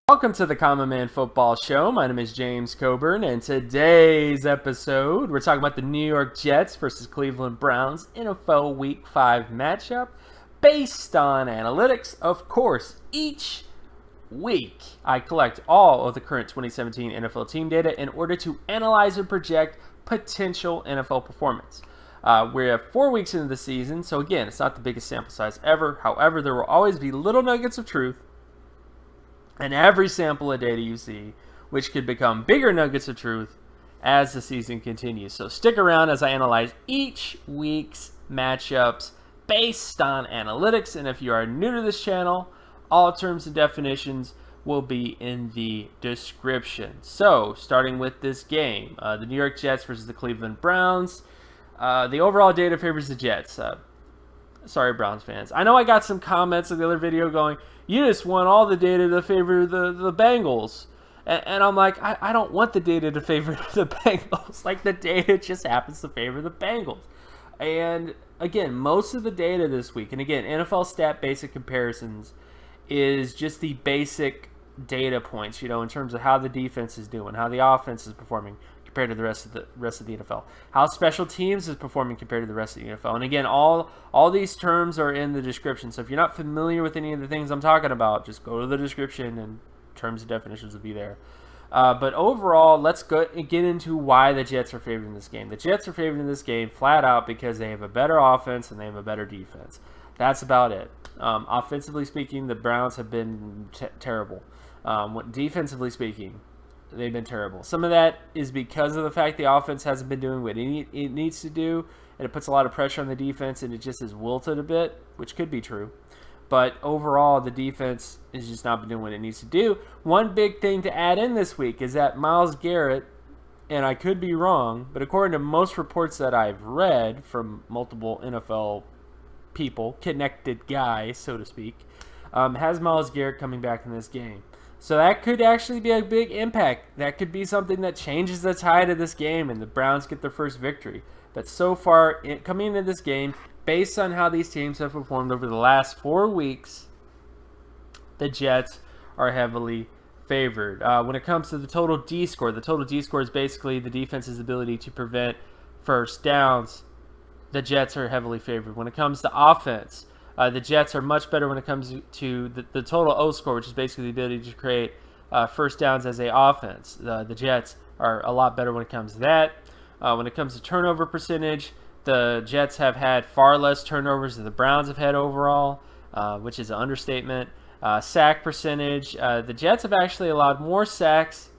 Welcome to the Common Man Football Show. My name is James Coburn, and today's episode, we're talking about the New York Jets versus Cleveland Browns NFL Week 5 matchup based on analytics. Of course, each week I collect all of the current 2017 NFL team data in order to analyze and project potential NFL performance. We have 4 weeks into the season, so again, it's not the biggest sample size ever. However, there will always be little nuggets of truth and every sample of data you see, which could become bigger nuggets of truth as the season continues. So stick around as I analyze each week's matchups based on analytics. And if you are new to this channel, all terms and definitions will be in the description. So starting with this game, the New York Jets versus the Cleveland Browns. The overall data favors the Jets. Sorry, Browns fans. I know I got some comments in the other video going, you just want all the data to favor the Bengals. And I'm like, I don't want the data to favor the Bengals. Like, the data just happens to favor the Bengals. And, again, most of the data this week, and again, NFL Stat Basic Comparisons is just the basic data points, in terms of how the defense is doing, how the offense is performing compared to the rest of the NFL, how special teams is performing compared to the rest of the NFL. And again, all these terms are in the description. So if you're not familiar with any of the things I'm talking about, just go to the description and terms and definitions will be there. But overall, let's get into why the Jets are favored in this game. The Jets are favored in this game flat out because they have a better offense and they have a better defense. That's about it. Offensively speaking, the Browns have been terrible. Defensively speaking, they've been terrible. Some of that is because of the fact the offense hasn't been doing what it needs to do, and it puts a lot of pressure on the defense, and it just is wilted a bit, which could be true. But overall, the defense has just not been doing what it needs to do. One big thing to add in this week is that Myles Garrett, and I could be wrong, but according to most reports that I've read from multiple NFL people, connected guys, so to speak, has Myles Garrett coming back in this game. So that could actually be a big impact. That could be something that changes the tide of this game and the Browns get their first victory. But so far, coming into this game, based on how these teams have performed over the last 4 weeks, the Jets are heavily favored. When it comes to the total D score is basically the defense's ability to prevent first downs. The Jets are heavily favored. When it comes to offense, the Jets are much better when it comes to the total O score, which is basically the ability to create first downs as a offense. The Jets are a lot better when it comes to that. When it comes to turnover percentage, the Jets have had far less turnovers than the Browns have had overall, which is an understatement. Sack percentage, the Jets have actually allowed more sacks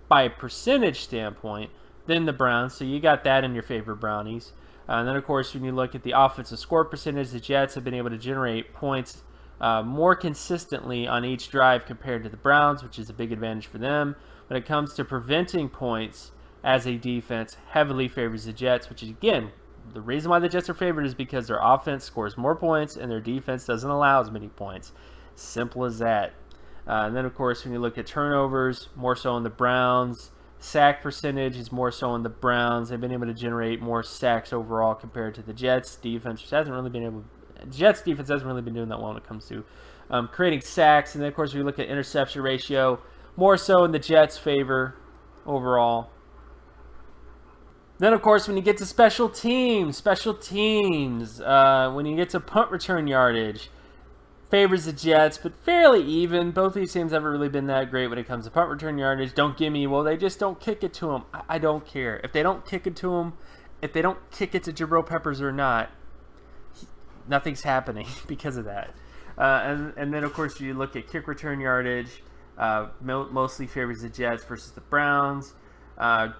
by a percentage standpoint than the Browns, so you got that in your favor, Brownies. And then, of course, when you look at the offensive score percentage, the Jets have been able to generate points more consistently on each drive compared to the Browns, which is a big advantage for them. When it comes to preventing points as a defense, heavily favors the Jets, which is, again, the reason why the Jets are favored is because their offense scores more points and their defense doesn't allow as many points. Simple as that. And then, of course, when you look at turnovers, more so in the Browns. Sack percentage is more so on the Browns. They've been able to generate more sacks overall compared to the Jets defense, which hasn't really been able. Jets defense hasn't really been doing that well when it comes to creating sacks. And then, of course, we look at interception ratio, more so in the Jets' favor overall. Then, of course, when you get to special teams, when you get to punt return yardage, favors the Jets, but fairly even. Both these teams haven't really been that great when it comes to punt return yardage. Don't give me, well, they just don't kick it to them. I don't care. If they don't kick it to them, if they don't kick it to Jabril Peppers or not, nothing's happening because of that. And then, of course, you look at kick return yardage, mostly favors the Jets versus the Browns.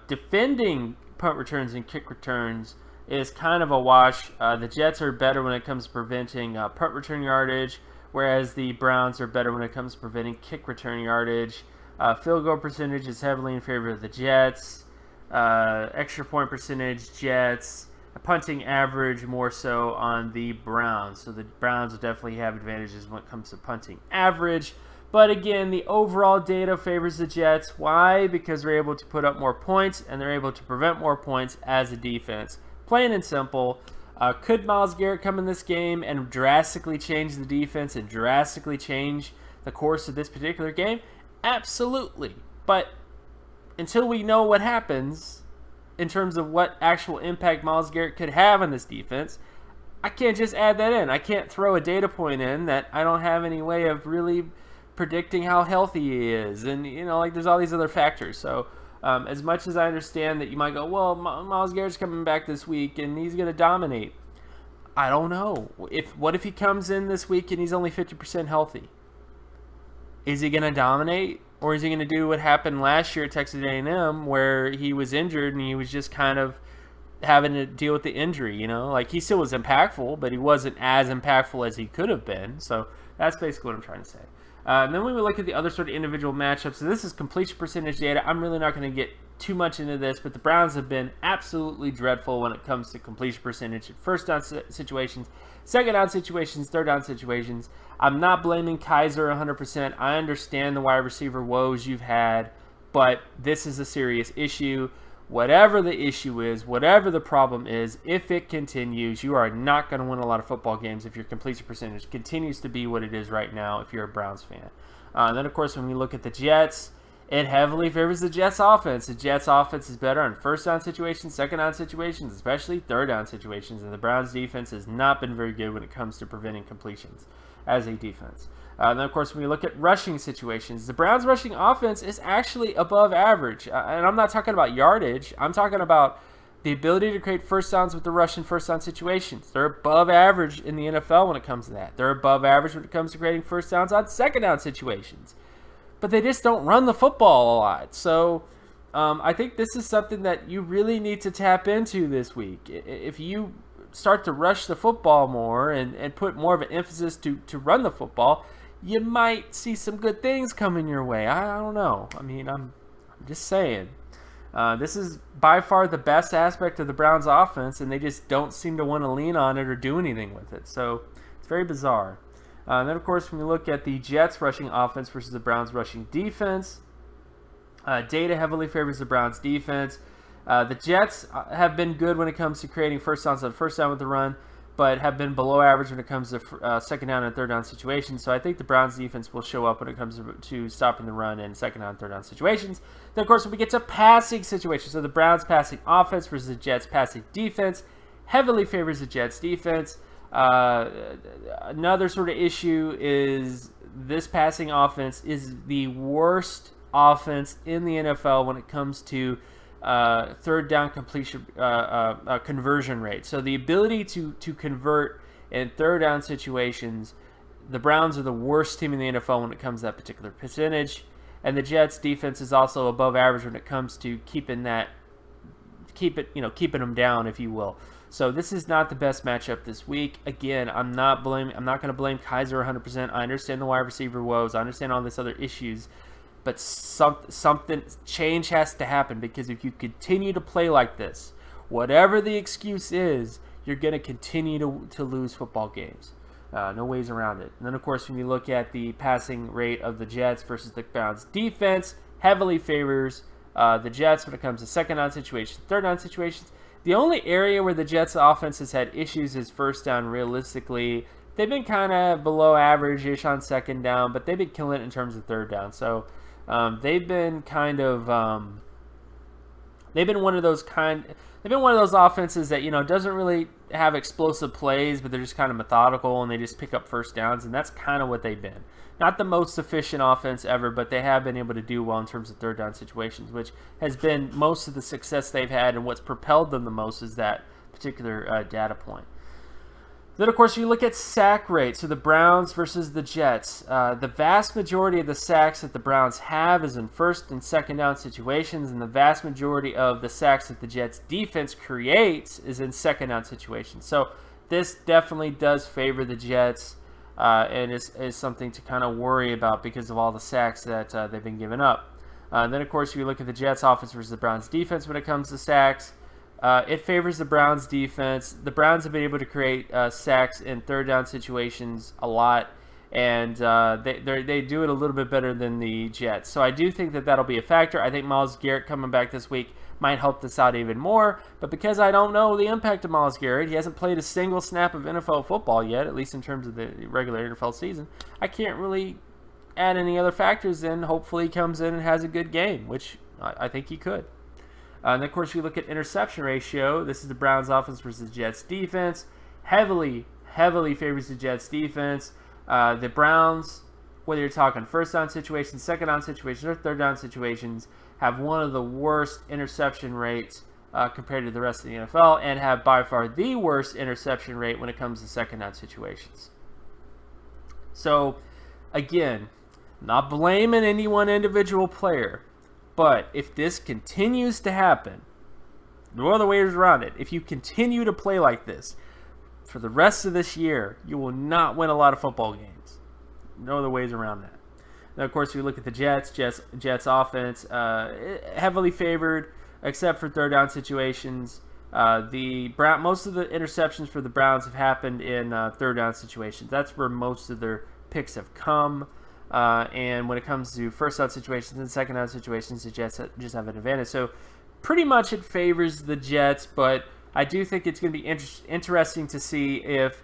Defending punt returns and kick returns is kind of a wash. The Jets are better when it comes to preventing punt return yardage, whereas the Browns are better when it comes to preventing kick return yardage. Field goal percentage is heavily in favor of the Jets. Extra point percentage, Jets. Punting average more so on the Browns. So the Browns will definitely have advantages when it comes to punting average. But again, the overall data favors the Jets. Why? Because they're able to put up more points and they're able to prevent more points as a defense. Plain and simple. Could Myles Garrett come in this game and drastically change the defense and drastically change the course of this particular game? Absolutely. But until we know what happens in terms of what actual impact Myles Garrett could have on this defense, I can't just add that in. I can't throw a data point in that I don't have any way of really predicting how healthy he is. And, there's all these other factors. So as much as I understand that you might go, well, Myles Garrett's coming back this week and he's going to dominate. I don't know. What if he comes in this week and he's only 50% healthy? Is he going to dominate? Or is he going to do what happened last year at Texas A&M where he was injured and he was just kind of having to deal with the injury, He still was impactful, but he wasn't as impactful as he could have been. So that's basically what I'm trying to say. And then when we look at the other sort of individual matchups, so this is completion percentage data. I'm really not going to get too much into this, but the Browns have been absolutely dreadful when it comes to completion percentage in first down situations, second down situations, third down situations. I'm not blaming Kaiser 100%. I understand the wide receiver woes you've had, but this is a serious issue. Whatever the issue is, whatever the problem is, if it continues, you are not going to win a lot of football games if your completion percentage continues to be what it is right now if you're a Browns fan. And then, of course, when we look at the Jets, it heavily favors the Jets offense. The Jets offense is better in first down situations, second down situations, especially third down situations. And the Browns defense has not been very good when it comes to preventing completions as a defense. And then, of course, when we look at rushing situations, the Browns' rushing offense is actually above average. And I'm not talking about yardage. I'm talking about the ability to create first downs with the rush in first down situations. They're above average in the NFL when it comes to that. They're above average when it comes to creating first downs on second down situations. But they just don't run the football a lot. So I think this is something that you really need to tap into this week. If you start to rush the football more and put more of an emphasis to run the football, you might see some good things coming your way. I don't know. I mean, I'm just saying. This is by far the best aspect of the Browns' offense, and they just don't seem to want to lean on it or do anything with it. So it's very bizarre. And then, of course, when we look at the Jets' rushing offense versus the Browns' rushing defense, data heavily favors the Browns' defense. The Jets have been good when it comes to creating first downs on first down with the run, but have been below average when it comes to second down and third down situations. So I think the Browns defense will show up when it comes to stopping the run in second down and third down situations. Then, of course, when we get to passing situations, so the Browns passing offense versus the Jets passing defense heavily favors the Jets defense. Another sort of issue is this passing offense is the worst offense in the NFL when it comes to third down completion conversion rate. So the ability to convert in third down situations, the Browns are the worst team in the NFL when it comes to that particular percentage. And the Jets defense is also above average when it comes to keeping them down, if you will. So this is not the best matchup this week. Again, I'm not going to blame Kaiser 100%. I understand the wide receiver woes. I understand all these other issues. But change has to happen, because if you continue to play like this, whatever the excuse is, you're going to continue to lose football games. No ways around it. And then, of course, when you look at the passing rate of the Jets versus the Browns defense, heavily favors the Jets when it comes to second down situations, third down situations. The only area where the Jets offense has had issues is first down. Realistically, they've been kind of below average-ish on second down, but they've been killing it in terms of third down. So they've been one of those offenses that, doesn't really have explosive plays, but they're just kind of methodical and they just pick up first downs, and that's kind of what they've been. Not the most efficient offense ever, but they have been able to do well in terms of third down situations, which has been most of the success they've had, and what's propelled them the most is that particular data point. Then, of course, you look at sack rate. So the Browns versus the Jets. The vast majority of the sacks that the Browns have is in first and second down situations, and the vast majority of the sacks that the Jets defense creates is in second down situations. So this definitely does favor the Jets, and is something to kind of worry about because of all the sacks that they've been giving up. Then, of course, you look at the Jets offense versus the Browns defense when it comes to sacks. It favors the Browns defense. The Browns have been able to create sacks in third down situations a lot, and they do it a little bit better than the Jets. So I do think that that'll be a factor. I think Myles Garrett coming back this week might help this out even more, but because I don't know the impact of Myles Garrett, he hasn't played a single snap of NFL football yet, at least in terms of the regular NFL season, I can't really add any other factors, then hopefully he comes in and has a good game, which I think he could. And of course, we look at interception ratio. This is the Browns offense versus the Jets defense. Heavily favors the Jets defense. The Browns, whether you're talking first down situations, second down situations, or third down situations, have one of the worst interception rates compared to the rest of the NFL, and have by far the worst interception rate when it comes to second down situations. So, again, not blaming any one individual player, but if this continues to happen, no other ways around it. If you continue to play like this for the rest of this year, you will not win a lot of football games. No other ways around that. Now, of course, we look at the Jets offense, heavily favored, except for third down situations. Most of the interceptions for the Browns have happened in third down situations. That's where most of their picks have come. And when it comes to first down situations and second down situations, the Jets just have an advantage. So pretty much it favors the Jets, but I do think it's going to be interesting to see if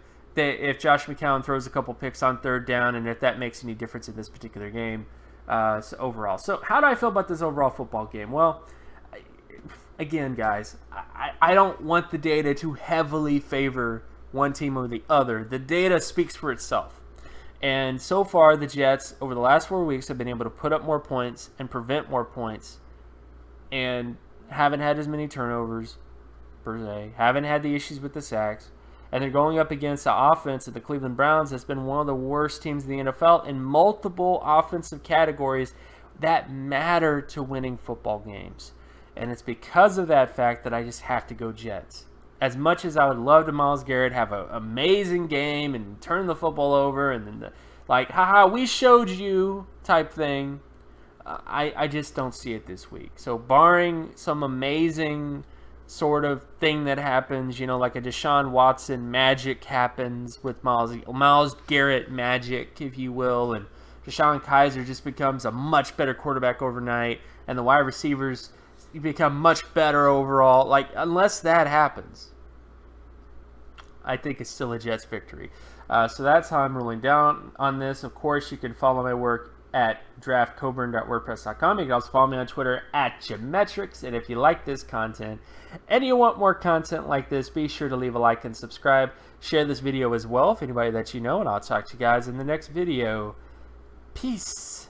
Josh McCown throws a couple picks on third down and if that makes any difference in this particular game overall. So how do I feel about this overall football game? Well, again, guys, I don't want the data to heavily favor one team over the other. The data speaks for itself. And so far, the Jets, over the last 4 weeks, have been able to put up more points and prevent more points and haven't had as many turnovers, per se, haven't had the issues with the sacks. And they're going up against the offense of the Cleveland Browns that's been one of the worst teams in the NFL in multiple offensive categories that matter to winning football games. And it's because of that fact that I just have to go Jets. As much as I would love to Myles Garrett have an amazing game and turn the football over and then haha, we showed you type thing, I just don't see it this week. So barring some amazing sort of thing that happens, like a Deshaun Watson magic happens with Myles Garrett magic, if you will, and Deshaun Kaiser just becomes a much better quarterback overnight, and the wide receivers become much better overall. Unless that happens, I think it's still a Jets victory. So that's how I'm ruling down on this. Of course, you can follow my work at draftcoburn.wordpress.com. You can also follow me on Twitter at Geometrics. And if you like this content and you want more content like this, be sure to leave a like and subscribe. Share this video as well if anybody that you know, and I'll talk to you guys in the next video. Peace.